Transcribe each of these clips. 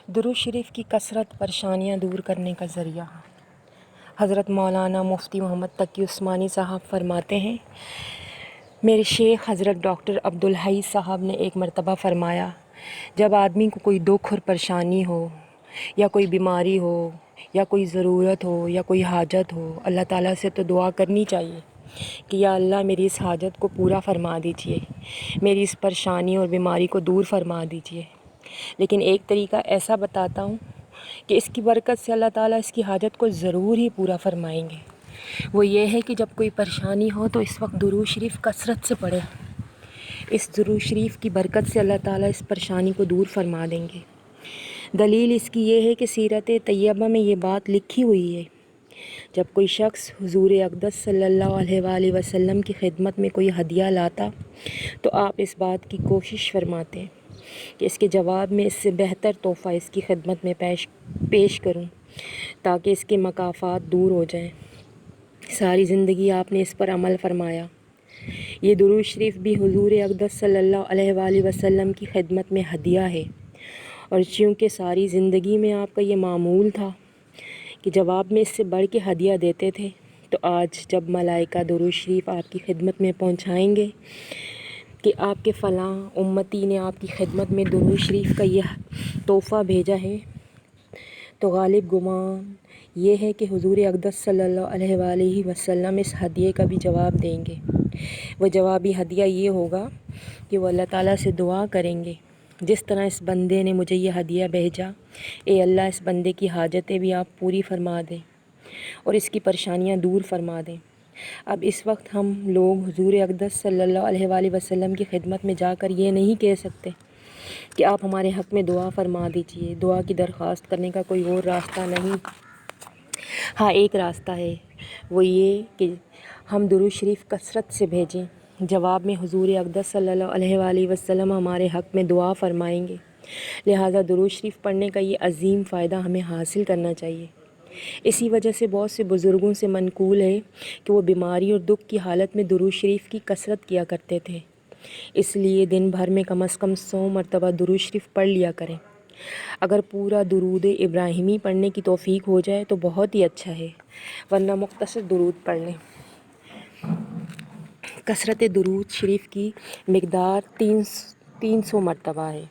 درود شریف کی کثرت پریشانیاں دور کرنے کا ذریعہ۔ حضرت مولانا مفتی محمد تقی عثمانی صاحب فرماتے ہیں، میرے شیخ حضرت ڈاکٹر عبدالحی صاحب نے ایک مرتبہ فرمایا، جب آدمی کو کوئی دکھ اور پریشانی ہو یا کوئی بیماری ہو یا کوئی ضرورت ہو یا کوئی حاجت ہو، اللہ تعالیٰ سے تو دعا کرنی چاہیے کہ یا اللہ میری اس حاجت کو پورا فرما دیجیے، میری اس پریشانی اور بیماری کو دور فرما دیجیے۔ لیکن ایک طریقہ ایسا بتاتا ہوں کہ اس کی برکت سے اللہ تعالیٰ اس کی حاجت کو ضرور ہی پورا فرمائیں گے۔ وہ یہ ہے کہ جب کوئی پریشانی ہو تو اس وقت درود شریف کثرت سے پڑھے۔ اس درود شریف کی برکت سے اللہ تعالیٰ اس پریشانی کو دور فرما دیں گے۔ دلیل اس کی یہ ہے کہ سیرت طیبہ میں یہ بات لکھی ہوئی ہے، جب کوئی شخص حضور اقدس صلی اللہ علیہ وآلہ وسلم کی خدمت میں کوئی ہدیہ لاتا تو آپ اس بات کی کوشش فرماتے کہ اس کے جواب میں اس سے بہتر تحفہ اس کی خدمت میں پیش کروں تاکہ اس کے مکافات دور ہو جائیں۔ ساری زندگی آپ نے اس پر عمل فرمایا۔ یہ درود شریف بھی حضور اقدس صلی اللہ علیہ وآلہ وسلم کی خدمت میں ہدیہ ہے، اور چونکہ ساری زندگی میں آپ کا یہ معمول تھا کہ جواب میں اس سے بڑھ کے ہدیہ دیتے تھے، تو آج جب ملائکہ درود شریف آپ کی خدمت میں پہنچائیں گے کہ آپ کے فلاں امتی نے آپ کی خدمت میں درود شریف کا یہ تحفہ بھیجا ہے، تو غالب گمان یہ ہے کہ حضور اقدس صلی اللہ علیہ وآلہ وسلم اس ہدیے کا بھی جواب دیں گے۔ وہ جوابی ہدیہ یہ ہوگا کہ وہ اللہ تعالیٰ سے دعا کریں گے، جس طرح اس بندے نے مجھے یہ ہدیہ بھیجا، اے اللہ اس بندے کی حاجتیں بھی آپ پوری فرما دیں اور اس کی پریشانیاں دور فرما دیں۔ اب اس وقت ہم لوگ حضور اقدس صلی اللہ علیہ وآلہ وسلم کی خدمت میں جا کر یہ نہیں کہہ سکتے کہ آپ ہمارے حق میں دعا فرما دیجئے۔ دعا کی درخواست کرنے کا کوئی اور راستہ نہیں۔ ہاں ایک راستہ ہے، وہ یہ کہ ہم درود شریف کثرت سے بھیجیں، جواب میں حضور اقدس صلی اللہ علیہ وآلہ وسلم ہمارے حق میں دعا فرمائیں گے۔ لہٰذا درود شریف پڑھنے کا یہ عظیم فائدہ ہمیں حاصل کرنا چاہیے۔ اسی وجہ سے بہت سے بزرگوں سے منقول ہے کہ وہ بیماری اور دکھ کی حالت میں درود شریف کی کثرت کیا کرتے تھے۔ اس لیے دن بھر میں کم از کم 100 مرتبہ درود شریف پڑھ لیا کریں۔ اگر پورا درود ابراہیمی پڑھنے کی توفیق ہو جائے تو بہت ہی اچھا ہے، ورنہ مختصر درود پڑھ لیں۔ کثرت درود شریف کی مقدار 300 مرتبہ ہے۔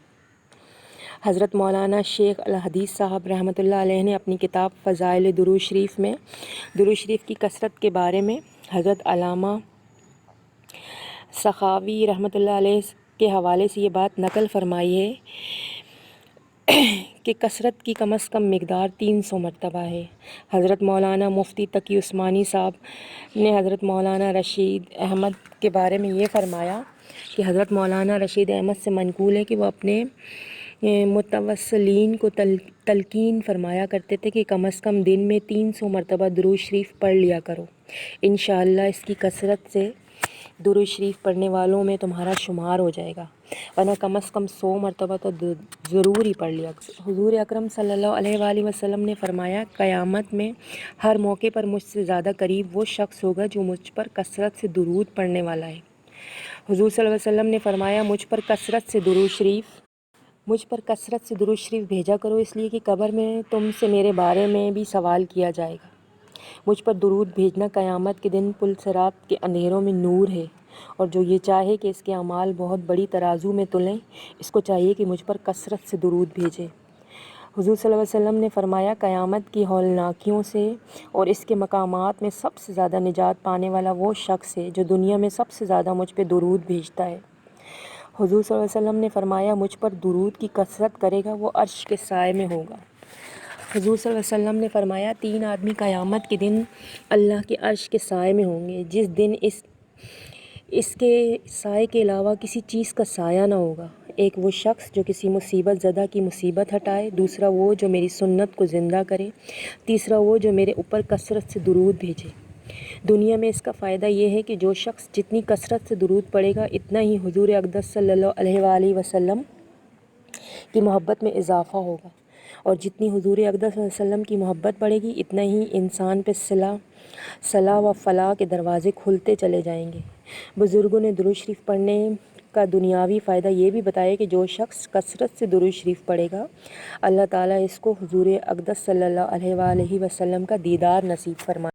حضرت مولانا شیخ الحدیث صاحب رحمۃ اللہ علیہ نے اپنی کتاب فضائل درود شریف میں درود شریف کی کثرت کے بارے میں حضرت علامہ سخاوی رحمۃ اللہ علیہ کے حوالے سے یہ بات نقل فرمائی ہے کہ کثرت کی کم از کم مقدار 300 مرتبہ ہے۔ حضرت مولانا مفتی تقی عثمانی صاحب نے حضرت مولانا رشید احمد کے بارے میں یہ فرمایا کہ حضرت مولانا رشید احمد سے منقول ہے کہ وہ اپنے متوسلین کو تلقین فرمایا کرتے تھے کہ کم از کم دن میں 300 مرتبہ درود شریف پڑھ لیا کرو۔ انشاءاللہ اس کی کثرت سے درود شریف پڑھنے والوں میں تمہارا شمار ہو جائے گا، ورنہ کم از کم 100 مرتبہ تو ضرور ہی پڑھ لیا۔ حضور اکرم صلی اللہ علیہ وآلہ وسلم نے فرمایا، قیامت میں ہر موقع پر مجھ سے زیادہ قریب وہ شخص ہوگا جو مجھ پر کثرت سے درود پڑھنے والا ہے۔ حضور صلی اللہ علیہ وسلم نے فرمایا، مجھ پر کثرت سے درود شریف بھیجا کرو، اس لیے کہ قبر میں تم سے میرے بارے میں بھی سوال کیا جائے گا۔ مجھ پر درود بھیجنا قیامت کے دن پل صراط کے اندھیروں میں نور ہے، اور جو یہ چاہے کہ اس کے اعمال بہت بڑی ترازو میں تلیں، اس کو چاہیے کہ مجھ پر کثرت سے درود بھیجے۔ حضور صلی اللہ علیہ وسلم نے فرمایا، قیامت کی ہولناکیوں سے اور اس کے مقامات میں سب سے زیادہ نجات پانے والا وہ شخص ہے جو دنیا میں سب سے زیادہ مجھ پہ درود بھیجتا ہے۔ حضور صلی اللہ علیہ وسلم نے فرمایا، مجھ پر درود کی کثرت کرے گا وہ عرش کے سائے میں ہوگا۔ حضور صلی اللہ علیہ وسلم نے فرمایا، 3 آدمی قیامت کے دن اللہ کے عرش کے سائے میں ہوں گے، جس دن اس کے سائے کے علاوہ کسی چیز کا سایہ نہ ہوگا۔ ایک وہ شخص جو کسی مصیبت زدہ کی مصیبت ہٹائے، دوسرا وہ جو میری سنت کو زندہ کرے، تیسرا وہ جو میرے اوپر کثرت سے درود بھیجے۔ دنیا میں اس کا فائدہ یہ ہے کہ جو شخص جتنی کثرت سے درود پڑھے گا، اتنا ہی حضور اقدس صلی اللہ علیہ وآلہ وسلم کی محبت میں اضافہ ہوگا، اور جتنی حضور اقدس صلی اللہ علیہ وسلم کی محبت بڑھے گی، اتنا ہی انسان پہ صلاح و فلاح کے دروازے کھلتے چلے جائیں گے۔ بزرگوں نے درود شریف پڑھنے کا دنیاوی فائدہ یہ بھی بتایا کہ جو شخص کثرت سے درود شریف پڑھے گا اللہ تعالیٰ اس کو حضور اقدس صلی اللہ علیہ وآلہ وسلم کا دیدار نصیب فرمائے۔